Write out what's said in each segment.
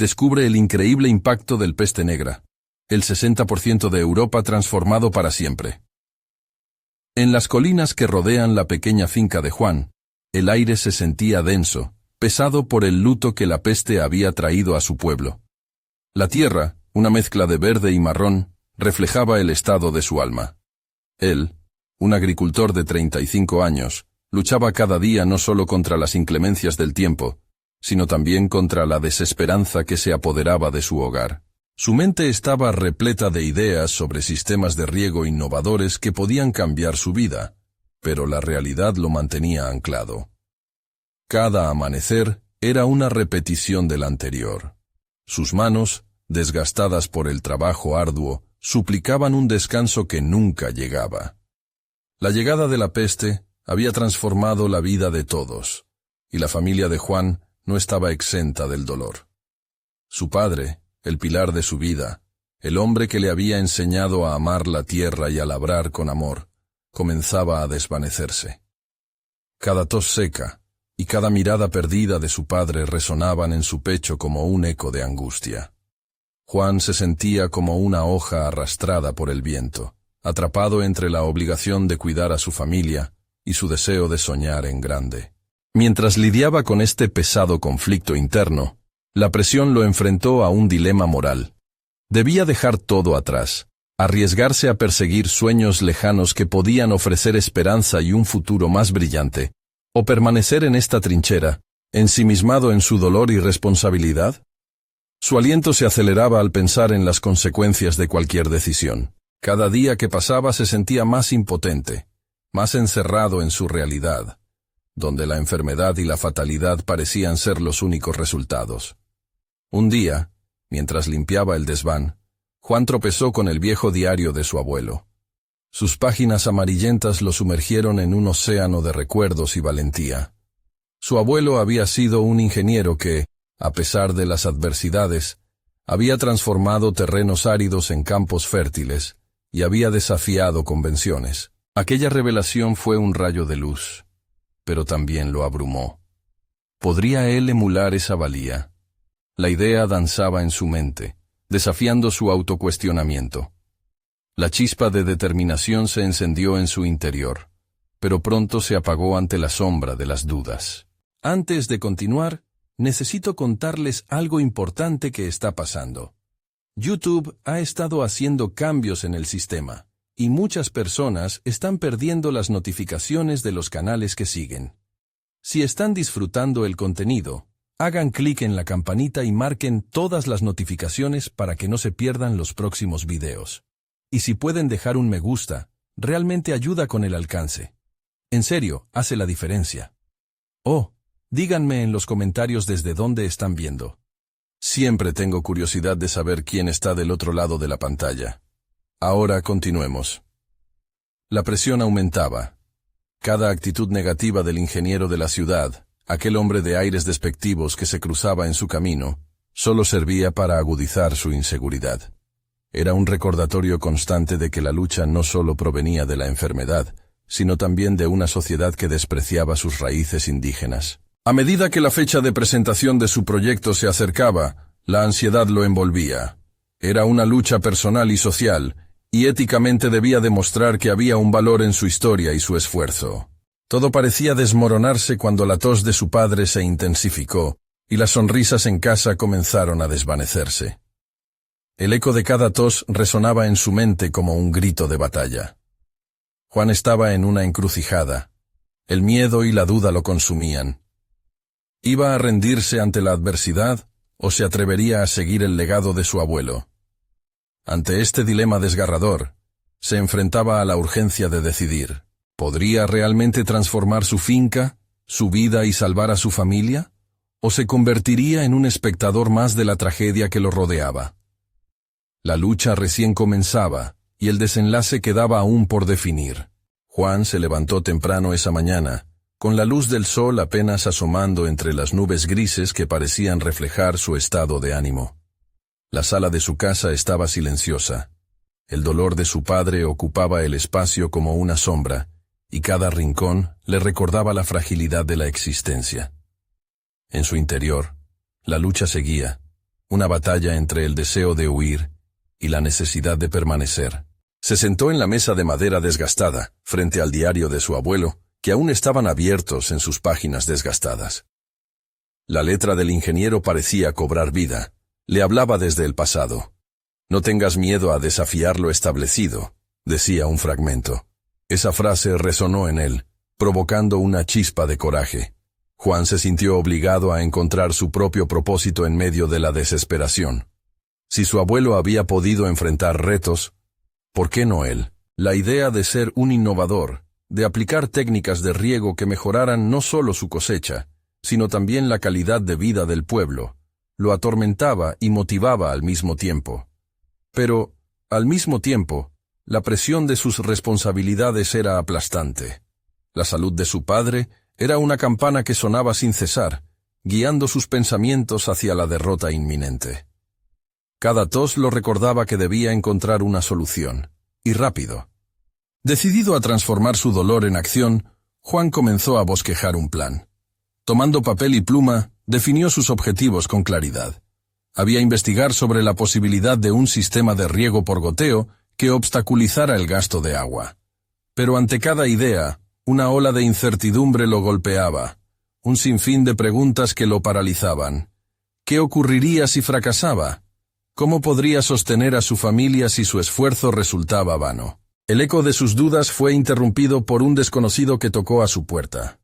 descubre el increíble impacto del peste negra, el 60% de Europa transformado para siempre. En las colinas que rodean la pequeña finca de Juan, el aire se sentía denso, pesado por el luto que la peste había traído a su pueblo. La tierra, una mezcla de verde y marrón, reflejaba el estado de su alma. Él, un agricultor de 35 años, luchaba cada día no solo contra las inclemencias del tiempo, sino también contra la desesperanza que se apoderaba de su hogar. Su mente estaba repleta de ideas sobre sistemas de riego innovadores que podían cambiar su vida, pero la realidad lo mantenía anclado. Cada amanecer era una repetición del anterior. Sus manos, desgastadas por el trabajo arduo, suplicaban un descanso que nunca llegaba. La llegada de la peste había transformado la vida de todos, y la familia de Juan no estaba exenta del dolor. Su padre, el pilar de su vida, el hombre que le había enseñado a amar la tierra y a labrar con amor, comenzaba a desvanecerse. Cada tos seca y cada mirada perdida de su padre resonaban en su pecho como un eco de angustia. Juan se sentía como una hoja arrastrada por el viento, atrapado entre la obligación de cuidar a su familia y su deseo de soñar en grande. Mientras lidiaba con este pesado conflicto interno, la presión lo enfrentó a un dilema moral. Debía dejar todo atrás, arriesgarse a perseguir sueños lejanos que podían ofrecer esperanza y un futuro más brillante, o permanecer en esta trinchera, ensimismado en su dolor y responsabilidad. Su aliento se aceleraba al pensar en las consecuencias de cualquier decisión. Cada día que pasaba se sentía más impotente, más encerrado en su realidad, donde la enfermedad y la fatalidad parecían ser los únicos resultados. Un día, mientras limpiaba el desván, Juan tropezó con el viejo diario de su abuelo. Sus páginas amarillentas lo sumergieron en un océano de recuerdos y valentía. Su abuelo había sido un ingeniero que, a pesar de las adversidades, había transformado terrenos áridos en campos fértiles y había desafiado convenciones. Aquella revelación fue un rayo de luz, pero también lo abrumó. ¿Podría él emular esa valía? La idea danzaba en su mente, desafiando su autocuestionamiento. La chispa de determinación se encendió en su interior, pero pronto se apagó ante la sombra de las dudas. Antes de continuar, necesito contarles algo importante que está pasando. YouTube ha estado haciendo cambios en el sistema, y muchas personas están perdiendo las notificaciones de los canales que siguen. Si están disfrutando el contenido, hagan clic en la campanita y marquen todas las notificaciones para que no se pierdan los próximos videos. Y si pueden dejar un me gusta, realmente ayuda con el alcance. En serio, hace la diferencia. Oh, díganme en los comentarios desde dónde están viendo. Siempre tengo curiosidad de saber quién está del otro lado de la pantalla. Ahora continuemos. La presión aumentaba. Cada actitud negativa del ingeniero de la ciudad, aquel hombre de aires despectivos que se cruzaba en su camino, solo servía para agudizar su inseguridad. Era un recordatorio constante de que la lucha no solo provenía de la enfermedad, sino también de una sociedad que despreciaba sus raíces indígenas. A medida que la fecha de presentación de su proyecto se acercaba, la ansiedad lo envolvía. Era una lucha personal y social, y éticamente debía demostrar que había un valor en su historia y su esfuerzo. Todo parecía desmoronarse cuando la tos de su padre se intensificó, y las sonrisas en casa comenzaron a desvanecerse. El eco de cada tos resonaba en su mente como un grito de batalla. Juan estaba en una encrucijada. El miedo y la duda lo consumían. ¿Iba a rendirse ante la adversidad o se atrevería a seguir el legado de su abuelo? Ante este dilema desgarrador, se enfrentaba a la urgencia de decidir. ¿Podría realmente transformar su finca, su vida y salvar a su familia? ¿O se convertiría en un espectador más de la tragedia que lo rodeaba? La lucha recién comenzaba, y el desenlace quedaba aún por definir. Juan se levantó temprano esa mañana, con la luz del sol apenas asomando entre las nubes grises que parecían reflejar su estado de ánimo. La sala de su casa estaba silenciosa. El dolor de su padre ocupaba el espacio como una sombra, y cada rincón le recordaba la fragilidad de la existencia. En su interior, la lucha seguía, una batalla entre el deseo de huir y la necesidad de permanecer. Se sentó en la mesa de madera desgastada, frente al diario de su abuelo, que aún estaban abiertos en sus páginas desgastadas. La letra del ingeniero parecía cobrar vida. Le hablaba desde el pasado. «No tengas miedo a desafiar lo establecido», decía un fragmento. Esa frase resonó en él, provocando una chispa de coraje. Juan se sintió obligado a encontrar su propio propósito en medio de la desesperación. Si su abuelo había podido enfrentar retos, ¿por qué no él? La idea de ser un innovador, de aplicar técnicas de riego que mejoraran no solo su cosecha, sino también la calidad de vida del pueblo, lo atormentaba y motivaba al mismo tiempo. Pero, al mismo tiempo, la presión de sus responsabilidades era aplastante. La salud de su padre era una campana que sonaba sin cesar, guiando sus pensamientos hacia la derrota inminente. Cada tos lo recordaba que debía encontrar una solución, y rápido. Decidido a transformar su dolor en acción, Juan comenzó a bosquejar un plan. Tomando papel y pluma, definió sus objetivos con claridad. Había investigar sobre la posibilidad de un sistema de riego por goteo que obstaculizara el gasto de agua. Pero ante cada idea, una ola de incertidumbre lo golpeaba, un sinfín de preguntas que lo paralizaban. ¿Qué ocurriría si fracasaba? ¿Cómo podría sostener a su familia si su esfuerzo resultaba vano? El eco de sus dudas fue interrumpido por un desconocido que tocó a su puerta.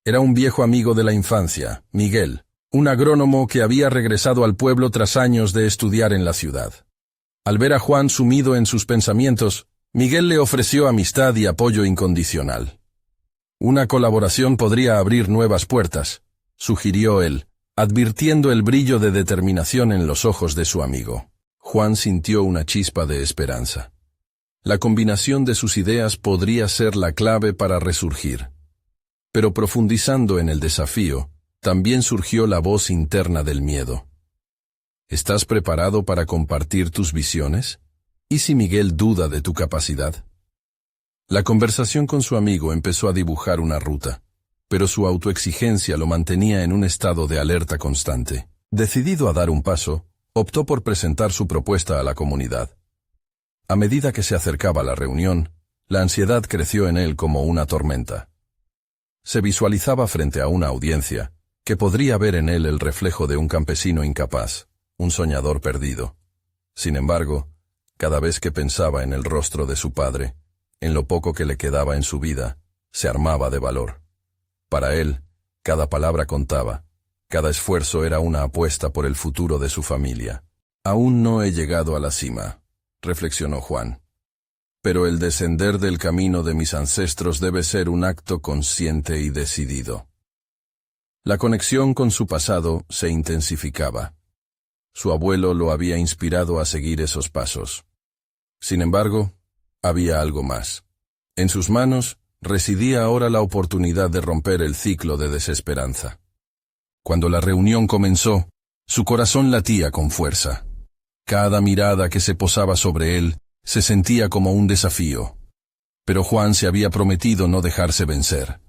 Era un viejo amigo de la infancia, Miguel, un agrónomo que había regresado al pueblo tras años de estudiar en la ciudad. Al ver a Juan sumido en sus pensamientos, Miguel le ofreció amistad y apoyo incondicional. Una colaboración podría abrir nuevas puertas, sugirió él, advirtiendo el brillo de determinación en los ojos de su amigo. Juan sintió una chispa de esperanza. La combinación de sus ideas podría ser la clave para resurgir. Pero profundizando en el desafío, también surgió la voz interna del miedo. ¿Estás preparado para compartir tus visiones? ¿Y si Miguel duda de tu capacidad? La conversación con su amigo empezó a dibujar una ruta, pero su autoexigencia lo mantenía en un estado de alerta constante. Decidido a dar un paso, optó por presentar su propuesta a la comunidad. A medida que se acercaba la reunión, la ansiedad creció en él como una tormenta. Se visualizaba frente a una audiencia, que podría ver en él el reflejo de un campesino incapaz, un soñador perdido. Sin embargo, cada vez que pensaba en el rostro de su padre, en lo poco que le quedaba en su vida, se armaba de valor. Para él, cada palabra contaba, cada esfuerzo era una apuesta por el futuro de su familia. Aún no he llegado a la cima, reflexionó Juan. Pero el descender del camino de mis ancestros debe ser un acto consciente y decidido. La conexión con su pasado se intensificaba. Su abuelo lo había inspirado a seguir esos pasos. Sin embargo, había algo más. En sus manos residía ahora la oportunidad de romper el ciclo de desesperanza. Cuando la reunión comenzó, su corazón latía con fuerza. Cada mirada que se posaba sobre él se sentía como un desafío. Pero Juan se había prometido no dejarse vencer.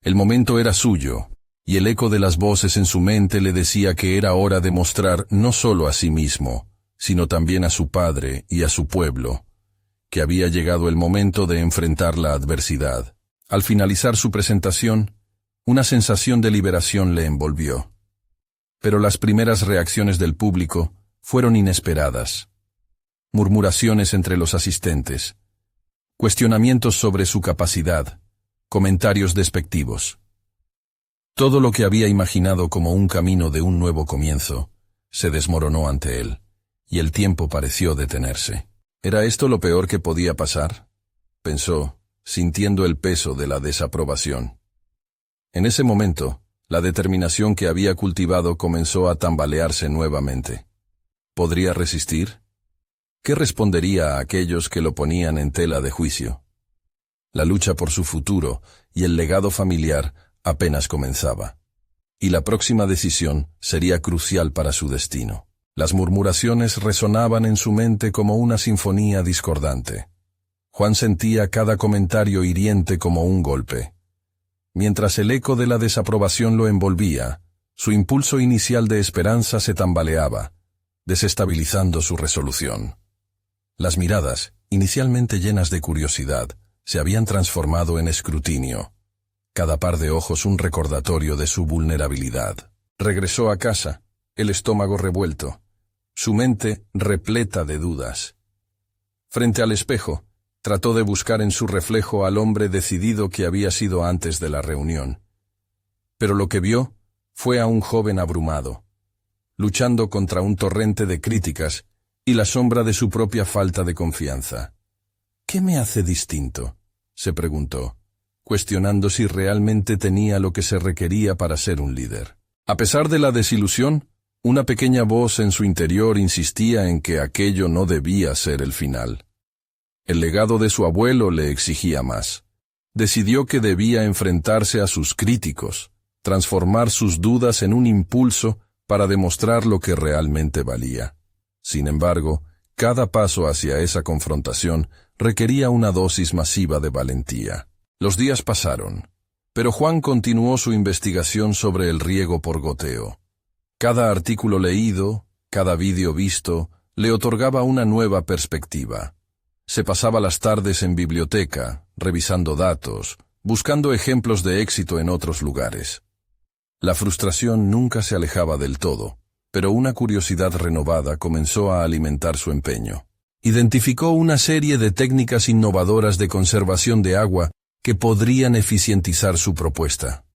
El momento era suyo, y el eco de las voces en su mente le decía que era hora de mostrar no solo a sí mismo, sino también a su padre y a su pueblo, que había llegado el momento de enfrentar la adversidad. Al finalizar su presentación, una sensación de liberación le envolvió. Pero las primeras reacciones del público fueron inesperadas. Murmuraciones entre los asistentes, cuestionamientos sobre su capacidad, comentarios despectivos. Todo lo que había imaginado como un camino de un nuevo comienzo se desmoronó ante él, y el tiempo pareció detenerse. ¿Era esto lo peor que podía pasar?, pensó, sintiendo el peso de la desaprobación. En ese momento, la determinación que había cultivado comenzó a tambalearse nuevamente. ¿Podría resistir? ¿Qué respondería a aquellos que lo ponían en tela de juicio? La lucha por su futuro y el legado familiar apenas comenzaba. Y la próxima decisión sería crucial para su destino. Las murmuraciones resonaban en su mente como una sinfonía discordante. Juan sentía cada comentario hiriente como un golpe. Mientras el eco de la desaprobación lo envolvía, su impulso inicial de esperanza se tambaleaba, desestabilizando su resolución. Las miradas, inicialmente llenas de curiosidad, se habían transformado en escrutinio. Cada par de ojos un recordatorio de su vulnerabilidad. Regresó a casa, el estómago revuelto, su mente repleta de dudas. Frente al espejo, trató de buscar en su reflejo al hombre decidido que había sido antes de la reunión. Pero lo que vio fue a un joven abrumado, luchando contra un torrente de críticas y la sombra de su propia falta de confianza. ¿Qué me hace distinto?, se preguntó, cuestionando si realmente tenía lo que se requería para ser un líder. A pesar de la desilusión, una pequeña voz en su interior insistía en que aquello no debía ser el final. El legado de su abuelo le exigía más. Decidió que debía enfrentarse a sus críticos, transformar sus dudas en un impulso para demostrar lo que realmente valía. Sin embargo, cada paso hacia esa confrontación requería una dosis masiva de valentía. Los días pasaron, pero Juan continuó su investigación sobre el riego por goteo. Cada artículo leído, cada vídeo visto, le otorgaba una nueva perspectiva. Se pasaba las tardes en biblioteca, revisando datos, buscando ejemplos de éxito en otros lugares. La frustración nunca se alejaba del todo, pero una curiosidad renovada comenzó a alimentar su empeño. Identificó una serie de técnicas innovadoras de conservación de agua que podrían eficientizar su propuesta.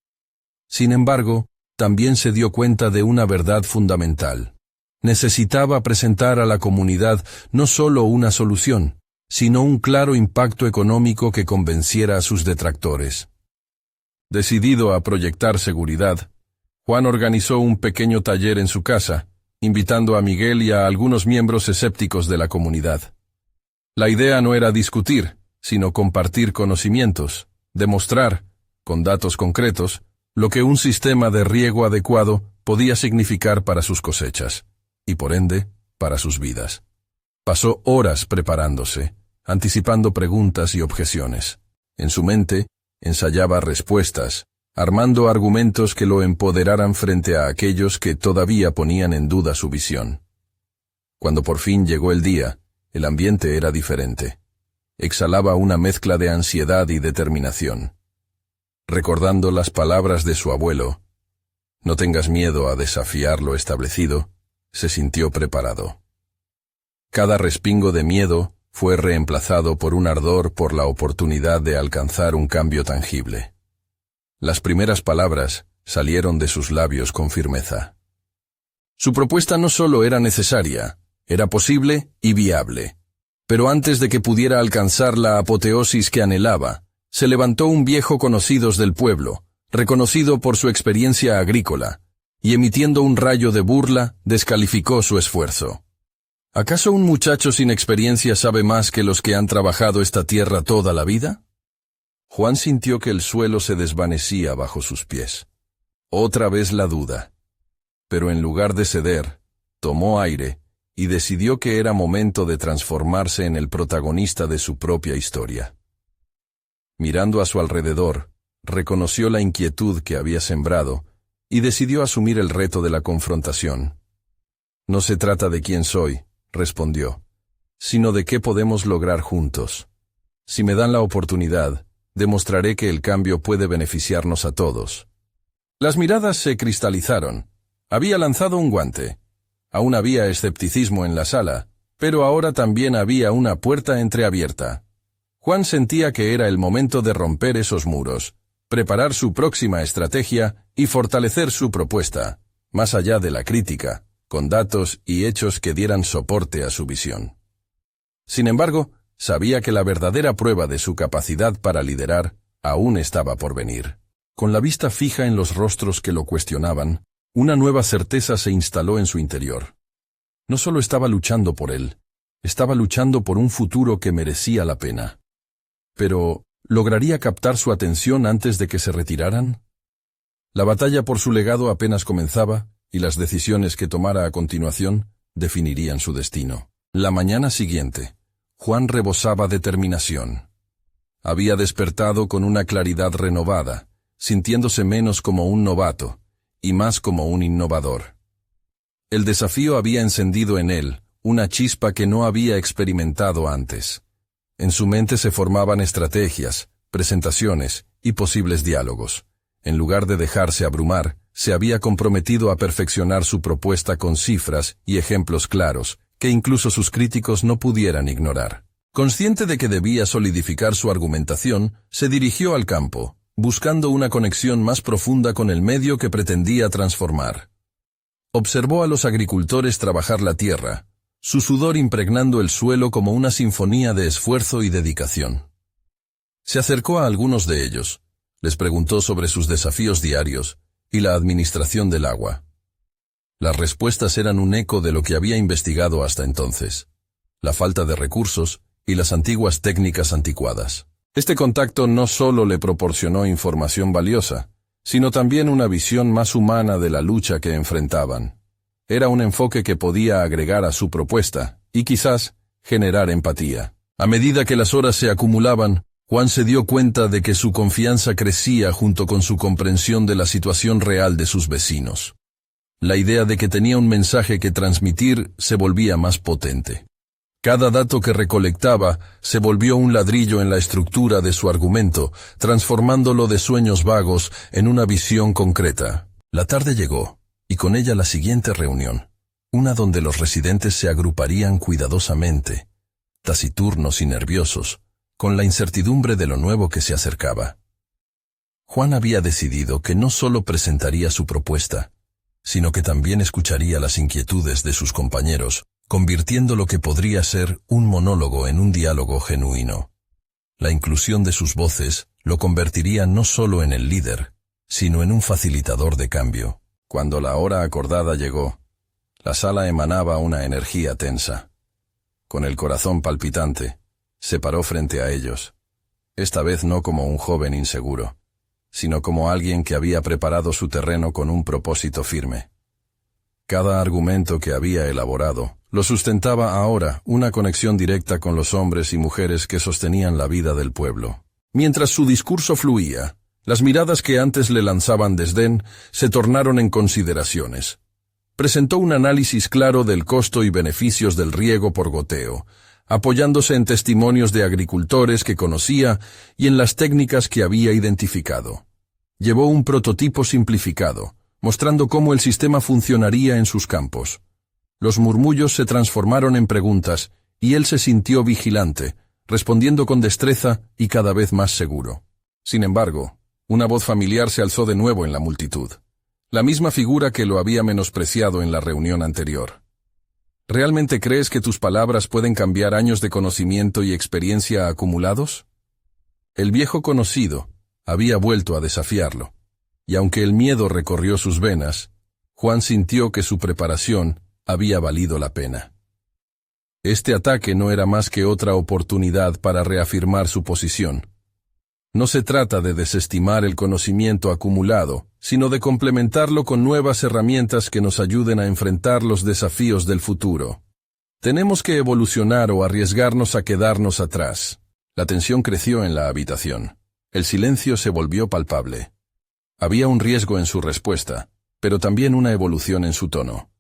Sin embargo, también se dio cuenta de una verdad fundamental. Necesitaba presentar a la comunidad no solo una solución, sino un claro impacto económico que convenciera a sus detractores. Decidido a proyectar seguridad, Juan organizó un pequeño taller en su casa, invitando a Miguel y a algunos miembros escépticos de la comunidad. La idea no era discutir, sino compartir conocimientos, demostrar, con datos concretos, lo que un sistema de riego adecuado podía significar para sus cosechas, y por ende, para sus vidas. Pasó horas preparándose, anticipando preguntas y objeciones. En su mente, ensayaba respuestas, armando argumentos que lo empoderaran frente a aquellos que todavía ponían en duda su visión. Cuando por fin llegó el día, el ambiente era diferente. Exhalaba una mezcla de ansiedad y determinación. Recordando las palabras de su abuelo, «No tengas miedo a desafiar lo establecido», se sintió preparado. Cada respingo de miedo fue reemplazado por un ardor por la oportunidad de alcanzar un cambio tangible. Las primeras palabras salieron de sus labios con firmeza. Su propuesta no solo era necesaria, era posible y viable. Pero antes de que pudiera alcanzar la apoteosis que anhelaba, se levantó un viejo conocido del pueblo, reconocido por su experiencia agrícola, y emitiendo un rayo de burla, descalificó su esfuerzo. ¿Acaso un muchacho sin experiencia sabe más que los que han trabajado esta tierra toda la vida? Juan sintió que el suelo se desvanecía bajo sus pies. Otra vez la duda. Pero en lugar de ceder, tomó aire y decidió que era momento de transformarse en el protagonista de su propia historia. Mirando a su alrededor, reconoció la inquietud que había sembrado y decidió asumir el reto de la confrontación. «No se trata de quién soy», respondió, «sino de qué podemos lograr juntos. Si me dan la oportunidad, demostraré que el cambio puede beneficiarnos a todos». Las miradas se cristalizaron. Había lanzado un guante. Aún había escepticismo en la sala, pero ahora también había una puerta entreabierta. Juan sentía que era el momento de romper esos muros, preparar su próxima estrategia y fortalecer su propuesta, más allá de la crítica, con datos y hechos que dieran soporte a su visión. Sin embargo, sabía que la verdadera prueba de su capacidad para liderar aún estaba por venir. Con la vista fija en los rostros que lo cuestionaban, una nueva certeza se instaló en su interior. No solo estaba luchando por él, estaba luchando por un futuro que merecía la pena. Pero, ¿lograría captar su atención antes de que se retiraran? La batalla por su legado apenas comenzaba, y las decisiones que tomara a continuación definirían su destino. La mañana siguiente, Juan rebosaba determinación. Había despertado con una claridad renovada, sintiéndose menos como un novato, y más como un innovador. El desafío había encendido en él una chispa que no había experimentado antes. En su mente se formaban estrategias, presentaciones y posibles diálogos. En lugar de dejarse abrumar, se había comprometido a perfeccionar su propuesta con cifras y ejemplos claros, que incluso sus críticos no pudieran ignorar. Consciente de que debía solidificar su argumentación, se dirigió al campo, buscando una conexión más profunda con el medio que pretendía transformar. Observó a los agricultores trabajar la tierra, su sudor impregnando el suelo como una sinfonía de esfuerzo y dedicación. Se acercó a algunos de ellos, les preguntó sobre sus desafíos diarios y la administración del agua. Las respuestas eran un eco de lo que había investigado hasta entonces: la falta de recursos y las antiguas técnicas anticuadas. Este contacto no solo le proporcionó información valiosa, sino también una visión más humana de la lucha que enfrentaban. Era un enfoque que podía agregar a su propuesta y quizás generar empatía. A medida que las horas se acumulaban, Juan se dio cuenta de que su confianza crecía junto con su comprensión de la situación real de sus vecinos. La idea de que tenía un mensaje que transmitir se volvía más potente. Cada dato que recolectaba se volvió un ladrillo en la estructura de su argumento, transformándolo de sueños vagos en una visión concreta. La tarde llegó, y con ella la siguiente reunión, una donde los residentes se agruparían cuidadosamente, taciturnos y nerviosos, con la incertidumbre de lo nuevo que se acercaba. Juan había decidido que no solo presentaría su propuesta, sino que también escucharía las inquietudes de sus compañeros, convirtiendo lo que podría ser un monólogo en un diálogo genuino. La inclusión de sus voces lo convertiría no solo en el líder, sino en un facilitador de cambio. Cuando la hora acordada llegó, la sala emanaba una energía tensa. Con el corazón palpitante, se paró frente a ellos, esta vez no como un joven inseguro, sino como alguien que había preparado su terreno con un propósito firme. Cada argumento que había elaborado lo sustentaba ahora una conexión directa con los hombres y mujeres que sostenían la vida del pueblo. Mientras su discurso fluía, las miradas que antes le lanzaban desdén se tornaron en consideraciones. Presentó un análisis claro del costo y beneficios del riego por goteo, apoyándose en testimonios de agricultores que conocía y en las técnicas que había identificado. Llevó un prototipo simplificado, mostrando cómo el sistema funcionaría en sus campos. Los murmullos se transformaron en preguntas, y él se sintió vigilante, respondiendo con destreza y cada vez más seguro. Sin embargo, una voz familiar se alzó de nuevo en la multitud, la misma figura que lo había menospreciado en la reunión anterior. ¿Realmente crees que tus palabras pueden cambiar años de conocimiento y experiencia acumulados? El viejo conocido había vuelto a desafiarlo, y aunque el miedo recorrió sus venas, Juan sintió que su preparación había valido la pena. Este ataque no era más que otra oportunidad para reafirmar su posición. No se trata de desestimar el conocimiento acumulado, sino de complementarlo con nuevas herramientas que nos ayuden a enfrentar los desafíos del futuro. Tenemos que evolucionar o arriesgarnos a quedarnos atrás. La tensión creció en la habitación. El silencio se volvió palpable. Había un riesgo en su respuesta, pero también una evolución en su tono.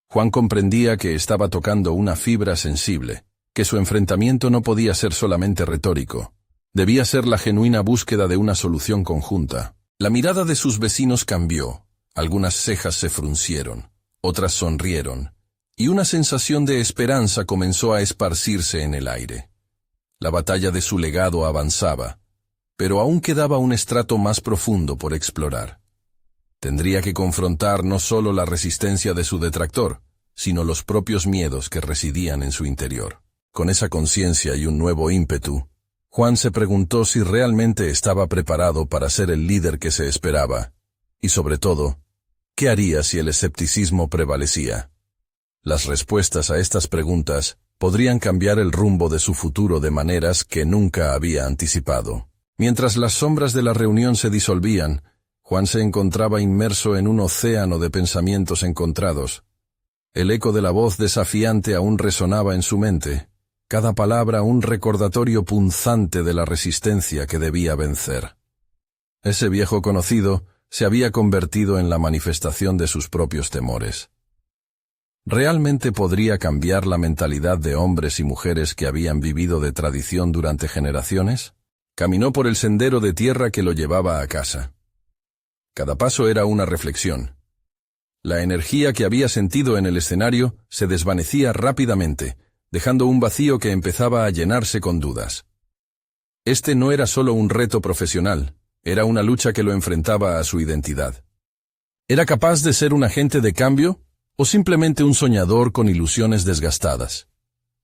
Juan comprendía que estaba tocando una fibra sensible, que su enfrentamiento no podía ser solamente retórico. Debía ser la genuina búsqueda de una solución conjunta. La mirada de sus vecinos cambió, algunas cejas se fruncieron, otras sonrieron, y una sensación de esperanza comenzó a esparcirse en el aire. La batalla de su legado avanzaba, pero aún quedaba un estrato más profundo por explorar. Tendría que confrontar no solo la resistencia de su detractor, sino los propios miedos que residían en su interior. Con esa conciencia y un nuevo ímpetu, Juan se preguntó si realmente estaba preparado para ser el líder que se esperaba, y sobre todo, ¿qué haría si el escepticismo prevalecía? Las respuestas a estas preguntas podrían cambiar el rumbo de su futuro de maneras que nunca había anticipado. Mientras las sombras de la reunión se disolvían, Juan se encontraba inmerso en un océano de pensamientos encontrados. El eco de la voz desafiante aún resonaba en su mente, cada palabra un recordatorio punzante de la resistencia que debía vencer. Ese viejo conocido se había convertido en la manifestación de sus propios temores. ¿Realmente podría cambiar la mentalidad de hombres y mujeres que habían vivido de tradición durante generaciones? Caminó por el sendero de tierra que lo llevaba a casa. Cada paso era una reflexión. La energía que había sentido en el escenario se desvanecía rápidamente, dejando un vacío que empezaba a llenarse con dudas. Este no era solo un reto profesional, era una lucha que lo enfrentaba a su identidad. ¿Era capaz de ser un agente de cambio o simplemente un soñador con ilusiones desgastadas?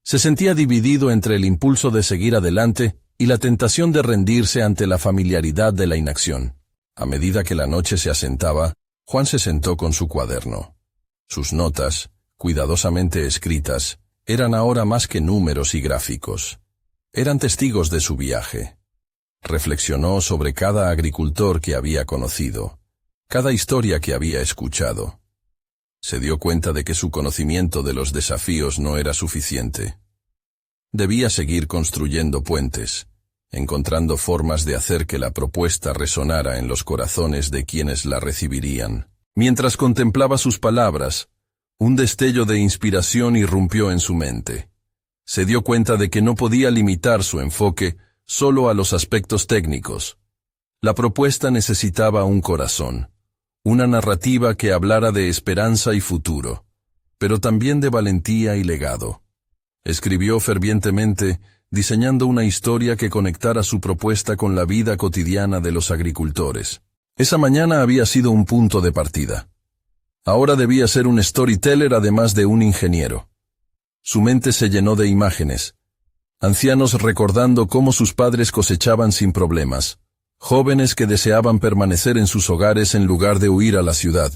Se sentía dividido entre el impulso de seguir adelante y la tentación de rendirse ante la familiaridad de la inacción. A medida que la noche se asentaba, Juan se sentó con su cuaderno. Sus notas, cuidadosamente escritas, eran ahora más que números y gráficos. Eran testigos de su viaje. Reflexionó sobre cada agricultor que había conocido, cada historia que había escuchado. Se dio cuenta de que su conocimiento de los desafíos no era suficiente. Debía seguir construyendo puentes, encontrando formas de hacer que la propuesta resonara en los corazones de quienes la recibirían. Mientras contemplaba sus palabras, un destello de inspiración irrumpió en su mente. Se dio cuenta de que no podía limitar su enfoque solo a los aspectos técnicos. La propuesta necesitaba un corazón, una narrativa que hablara de esperanza y futuro, pero también de valentía y legado. Escribió fervientemente, diseñando una historia que conectara su propuesta con la vida cotidiana de los agricultores. Esa mañana había sido un punto de partida. Ahora debía ser un storyteller además de un ingeniero. Su mente se llenó de imágenes. Ancianos recordando cómo sus padres cosechaban sin problemas. Jóvenes que deseaban permanecer en sus hogares en lugar de huir a la ciudad.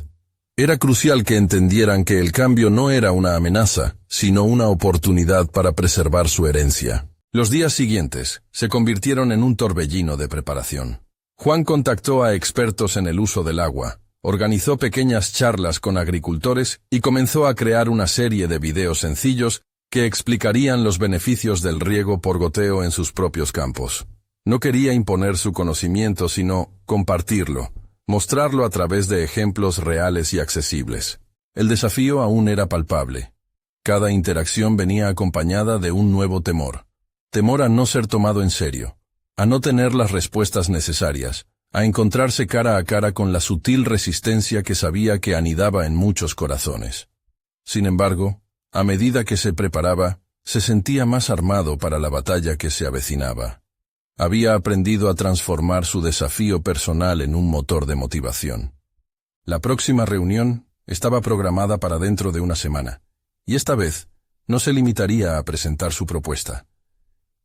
Era crucial que entendieran que el cambio no era una amenaza, sino una oportunidad para preservar su herencia. Los días siguientes se convirtieron en un torbellino de preparación. Juan contactó a expertos en el uso del agua, organizó pequeñas charlas con agricultores y comenzó a crear una serie de videos sencillos que explicarían los beneficios del riego por goteo en sus propios campos. No quería imponer su conocimiento, sino compartirlo, mostrarlo a través de ejemplos reales y accesibles. El desafío aún era palpable. Cada interacción venía acompañada de un nuevo temor. Temor a no ser tomado en serio, a no tener las respuestas necesarias, a encontrarse cara a cara con la sutil resistencia que sabía que anidaba en muchos corazones. Sin embargo, a medida que se preparaba, se sentía más armado para la batalla que se avecinaba. Había aprendido a transformar su desafío personal en un motor de motivación. La próxima reunión estaba programada para dentro de una semana, y esta vez no se limitaría a presentar su propuesta.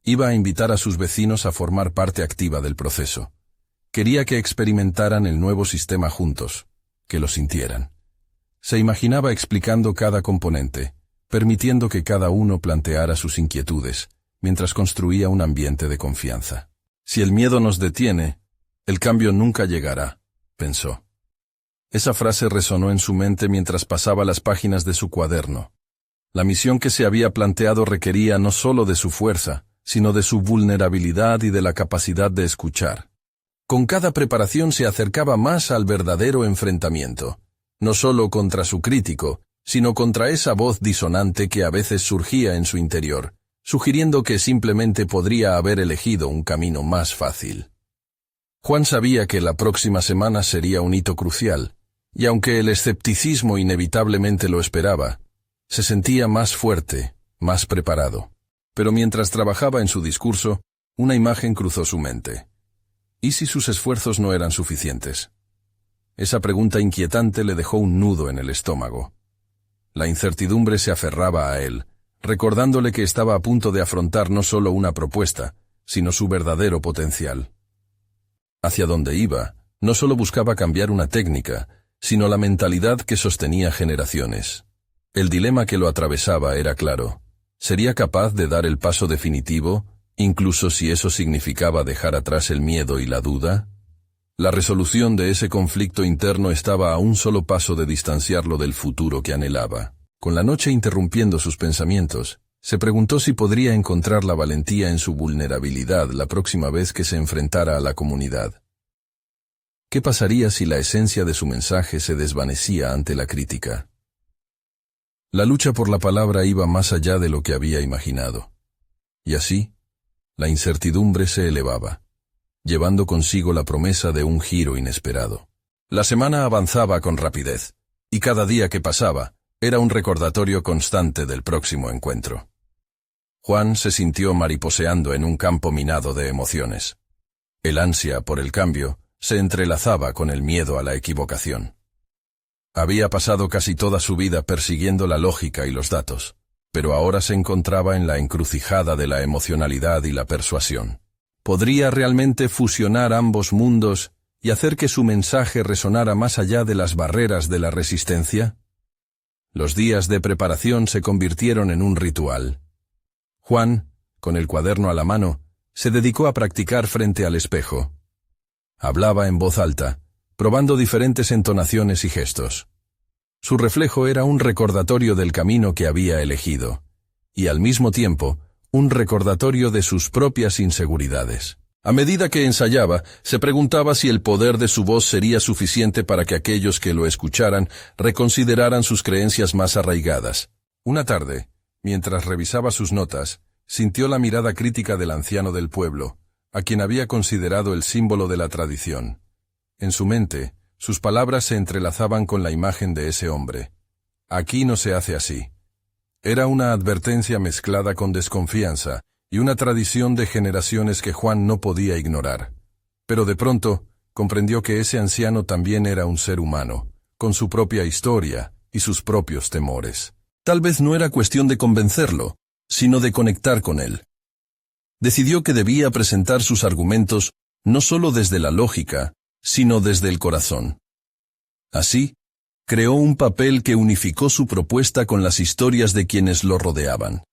Iba a invitar a sus vecinos a formar parte activa del proceso. Quería que experimentaran el nuevo sistema juntos, que lo sintieran. Se imaginaba explicando cada componente, permitiendo que cada uno planteara sus inquietudes, mientras construía un ambiente de confianza. Si el miedo nos detiene, el cambio nunca llegará, pensó. Esa frase resonó en su mente mientras pasaba las páginas de su cuaderno. La misión que se había planteado requería no solo de su fuerza, sino de su vulnerabilidad y de la capacidad de escuchar. Con cada preparación se acercaba más al verdadero enfrentamiento, no solo contra su crítico, sino contra esa voz disonante que a veces surgía en su interior, sugiriendo que simplemente podría haber elegido un camino más fácil. Juan sabía que la próxima semana sería un hito crucial, y aunque el escepticismo inevitablemente lo esperaba, se sentía más fuerte, más preparado. Pero mientras trabajaba en su discurso, una imagen cruzó su mente. ¿Y si sus esfuerzos no eran suficientes? Esa pregunta inquietante le dejó un nudo en el estómago. La incertidumbre se aferraba a él, recordándole que estaba a punto de afrontar no solo una propuesta, sino su verdadero potencial. Hacia donde iba, no solo buscaba cambiar una técnica, sino la mentalidad que sostenía generaciones. El dilema que lo atravesaba era claro. ¿Sería capaz de dar el paso definitivo, incluso si eso significaba dejar atrás el miedo y la duda? La resolución de ese conflicto interno estaba a un solo paso de distanciarlo del futuro que anhelaba. Con la noche interrumpiendo sus pensamientos, se preguntó si podría encontrar la valentía en su vulnerabilidad la próxima vez que se enfrentara a la comunidad. ¿Qué pasaría si la esencia de su mensaje se desvanecía ante la crítica? La lucha por la palabra iba más allá de lo que había imaginado. Y así, la incertidumbre se elevaba, llevando consigo la promesa de un giro inesperado. La semana avanzaba con rapidez, y cada día que pasaba era un recordatorio constante del próximo encuentro. Juan se sintió mariposeando en un campo minado de emociones. El ansia por el cambio se entrelazaba con el miedo a la equivocación. Había pasado casi toda su vida persiguiendo la lógica y los datos, pero ahora se encontraba en la encrucijada de la emocionalidad y la persuasión. ¿Podría realmente fusionar ambos mundos y hacer que su mensaje resonara más allá de las barreras de la resistencia? Los días de preparación se convirtieron en un ritual. Juan, con el cuaderno a la mano, se dedicó a practicar frente al espejo. Hablaba en voz alta, probando diferentes entonaciones y gestos. Su reflejo era un recordatorio del camino que había elegido, y al mismo tiempo, un recordatorio de sus propias inseguridades. A medida que ensayaba, se preguntaba si el poder de su voz sería suficiente para que aquellos que lo escucharan reconsideraran sus creencias más arraigadas. Una tarde, mientras revisaba sus notas, sintió la mirada crítica del anciano del pueblo, a quien había considerado el símbolo de la tradición. En su mente, sus palabras se entrelazaban con la imagen de ese hombre. Aquí no se hace así. Era una advertencia mezclada con desconfianza y una tradición de generaciones que Juan no podía ignorar. Pero de pronto, comprendió que ese anciano también era un ser humano, con su propia historia y sus propios temores. Tal vez no era cuestión de convencerlo, sino de conectar con él. Decidió que debía presentar sus argumentos no solo desde la lógica, sino desde el corazón. Así, creó un papel que unificó su propuesta con las historias de quienes lo rodeaban.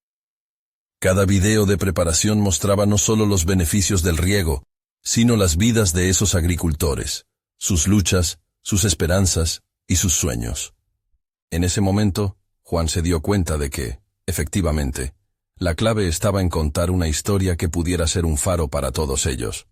Cada video de preparación mostraba no solo los beneficios del riego, sino las vidas de esos agricultores, sus luchas, sus esperanzas y sus sueños. En ese momento, Juan se dio cuenta de que, efectivamente, la clave estaba en contar una historia que pudiera ser un faro para todos ellos.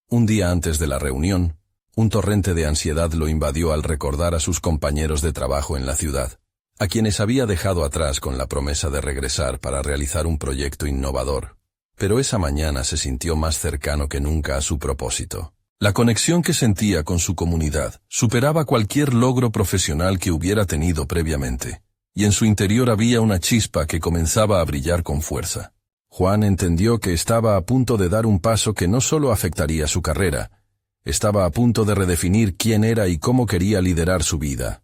Un día antes de la reunión, un torrente de ansiedad lo invadió al recordar a sus compañeros de trabajo en la ciudad, a quienes había dejado atrás con la promesa de regresar para realizar un proyecto innovador. Pero esa mañana se sintió más cercano que nunca a su propósito. La conexión que sentía con su comunidad superaba cualquier logro profesional que hubiera tenido previamente, y en su interior había una chispa que comenzaba a brillar con fuerza. Juan entendió que estaba a punto de dar un paso que no solo afectaría su carrera, estaba a punto de redefinir quién era y cómo quería liderar su vida.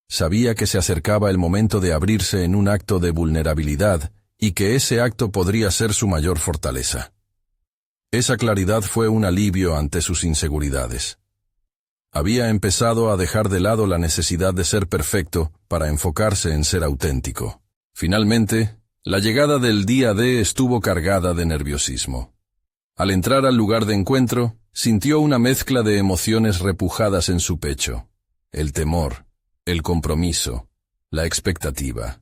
Sabía que se acercaba el momento de abrirse en un acto de vulnerabilidad y que ese acto podría ser su mayor fortaleza. Esa claridad fue un alivio ante sus inseguridades. Había empezado a dejar de lado la necesidad de ser perfecto para enfocarse en ser auténtico. Finalmente, la llegada del día D estuvo cargada de nerviosismo. Al entrar al lugar de encuentro, sintió una mezcla de emociones repujadas en su pecho: el temor, el compromiso, la expectativa.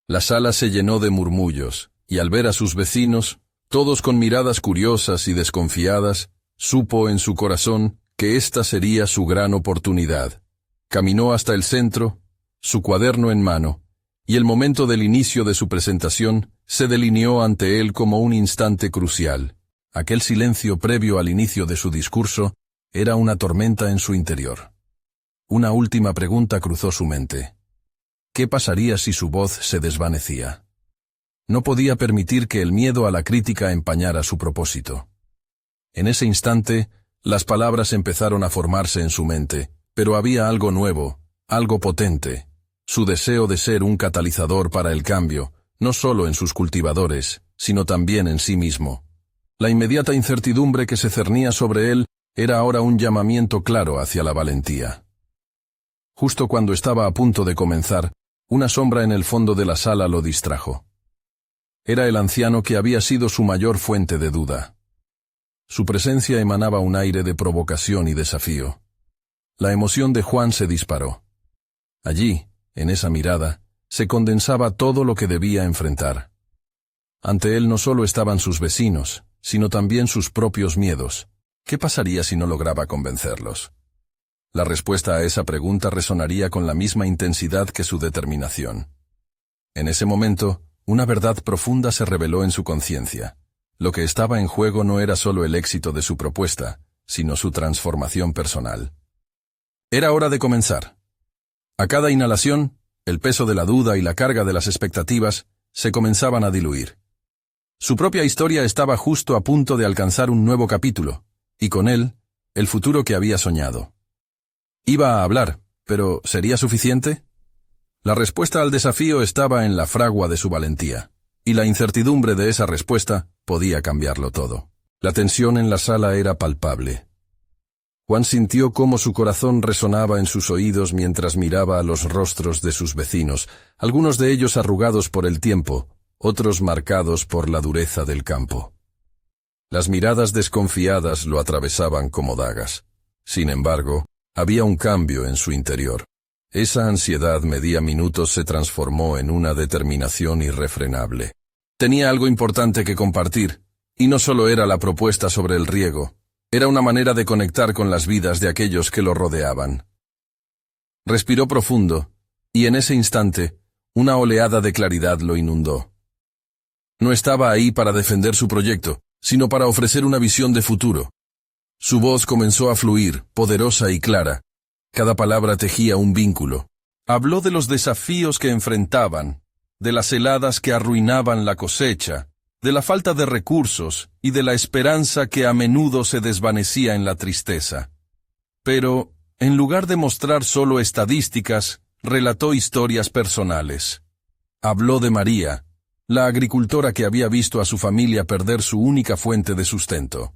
La sala se llenó de murmullos, y al ver a sus vecinos, todos con miradas curiosas y desconfiadas, supo en su corazón que esta sería su gran oportunidad. Caminó hasta el centro, su cuaderno en mano, y el momento del inicio de su presentación se delineó ante él como un instante crucial. Aquel silencio previo al inicio de su discurso era una tormenta en su interior. Una última pregunta cruzó su mente. ¿Qué pasaría si su voz se desvanecía? No podía permitir que el miedo a la crítica empañara su propósito. En ese instante, las palabras empezaron a formarse en su mente, pero había algo nuevo, algo potente: su deseo de ser un catalizador para el cambio, no solo en sus cultivadores, sino también en sí mismo. La inmediata incertidumbre que se cernía sobre él era ahora un llamamiento claro hacia la valentía. Justo cuando estaba a punto de comenzar, una sombra en el fondo de la sala lo distrajo. Era el anciano que había sido su mayor fuente de duda. Su presencia emanaba un aire de provocación y desafío. La emoción de Juan se disparó. Allí, en esa mirada, se condensaba todo lo que debía enfrentar. Ante él no solo estaban sus vecinos, sino también sus propios miedos. ¿Qué pasaría si no lograba convencerlos? La respuesta a esa pregunta resonaría con la misma intensidad que su determinación. En ese momento, una verdad profunda se reveló en su conciencia. Lo que estaba en juego no era solo el éxito de su propuesta, sino su transformación personal. Era hora de comenzar. A cada inhalación, el peso de la duda y la carga de las expectativas se comenzaban a diluir. Su propia historia estaba justo a punto de alcanzar un nuevo capítulo, y con él, el futuro que había soñado. Iba a hablar, pero ¿sería suficiente? La respuesta al desafío estaba en la fragua de su valentía, y la incertidumbre de esa respuesta podía cambiarlo todo. La tensión en la sala era palpable. Juan sintió cómo su corazón resonaba en sus oídos mientras miraba a los rostros de sus vecinos, algunos de ellos arrugados por el tiempo, otros marcados por la dureza del campo. Las miradas desconfiadas lo atravesaban como dagas. Sin embargo, había un cambio en su interior. Esa ansiedad media minutos se transformó en una determinación irrefrenable. Tenía algo importante que compartir, y no solo era la propuesta sobre el riego, era una manera de conectar con las vidas de aquellos que lo rodeaban. Respiró profundo, y en ese instante, una oleada de claridad lo inundó. No estaba ahí para defender su proyecto, sino para ofrecer una visión de futuro. Su voz comenzó a fluir, poderosa y clara. Cada palabra tejía un vínculo. Habló de los desafíos que enfrentaban, de las heladas que arruinaban la cosecha, de la falta de recursos y de la esperanza que a menudo se desvanecía en la tristeza. Pero, en lugar de mostrar solo estadísticas, relató historias personales. Habló de María, la agricultora que había visto a su familia perder su única fuente de sustento.